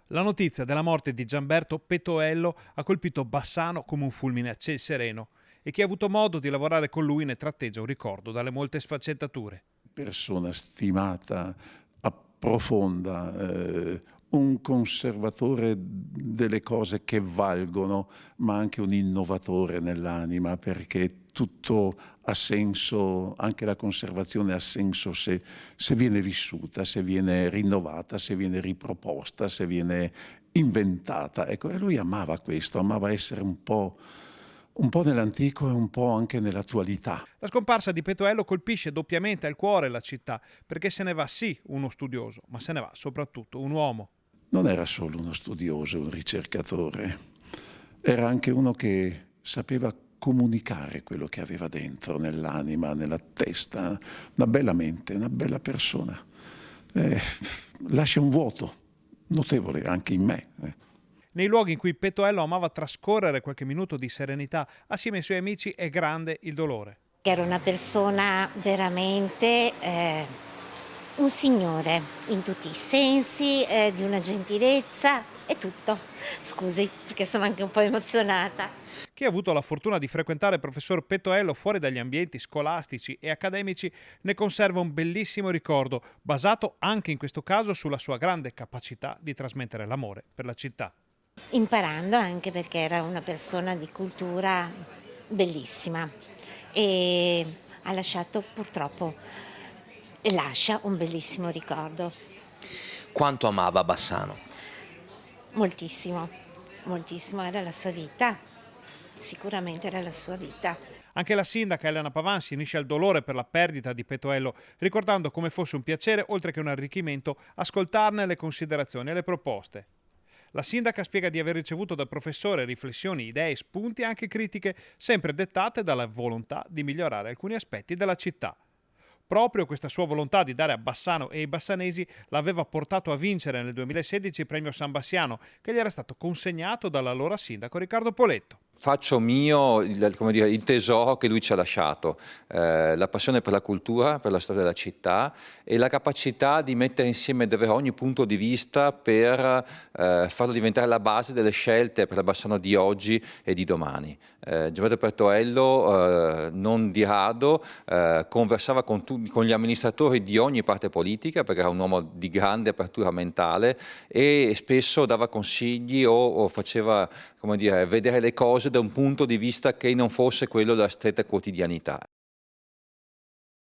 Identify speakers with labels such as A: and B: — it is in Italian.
A: La notizia della morte di Gianberto Petoello ha colpito Bassano come un fulmine a ciel sereno e chi ha avuto modo di lavorare con lui ne tratteggia un ricordo dalle molte sfaccettature.
B: Persona stimata, profonda, un conservatore delle cose che valgono, ma anche un innovatore nell'anima, perché tutto ha senso, anche la conservazione ha senso se viene vissuta, se viene rinnovata, se viene riproposta, se viene inventata. Ecco, e lui amava questo, amava essere un po' nell'antico e un po' anche nell'attualità.
A: La scomparsa di Petoello colpisce doppiamente al cuore la città, perché se ne va sì uno studioso, ma se ne va soprattutto un uomo.
B: Non era solo uno studioso, un ricercatore, era anche uno che sapeva comunicare quello che aveva dentro, nell'anima, nella testa, una bella mente, una bella persona. Lascia un vuoto notevole anche in me.
A: Nei luoghi in cui Petoello amava trascorrere qualche minuto di serenità assieme ai suoi amici è grande il dolore.
C: Era una persona veramente un signore in tutti i sensi, di una gentilezza e tutto. Scusi, perché sono anche un po' emozionata.
A: Chi ha avuto la fortuna di frequentare il professor Petoello fuori dagli ambienti scolastici e accademici ne conserva un bellissimo ricordo, basato anche in questo caso sulla sua grande capacità di trasmettere l'amore per la città.
C: Imparando anche perché era una persona di cultura bellissima e ha lasciato purtroppo e lascia un bellissimo ricordo.
D: Quanto amava Bassano?
C: Moltissimo, moltissimo era la sua vita, sicuramente era la sua vita.
A: Anche la sindaca Elena Pavan si unisce al dolore per la perdita di Petoello, ricordando come fosse un piacere, oltre che un arricchimento, ascoltarne le considerazioni e le proposte. La sindaca spiega di aver ricevuto dal professore riflessioni, idee, spunti e anche critiche, sempre dettate dalla volontà di migliorare alcuni aspetti della città. Proprio questa sua volontà di dare a Bassano e ai bassanesi l'aveva portato a vincere nel 2016 il premio San Bassiano, che gli era stato consegnato dall'allora sindaco Riccardo Poletto.
D: Faccio mio il tesoro che lui ci ha lasciato, la passione per la cultura, per la storia della città e la capacità di mettere insieme davvero ogni punto di vista per farlo diventare la base delle scelte per la Bassano di oggi e di domani. Gianberto Petoello non di rado conversava con gli amministratori di ogni parte politica, perché era un uomo di grande apertura mentale e spesso dava consigli o faceva, come dire, vedere le cose da un punto di vista che non fosse quello della stretta quotidianità.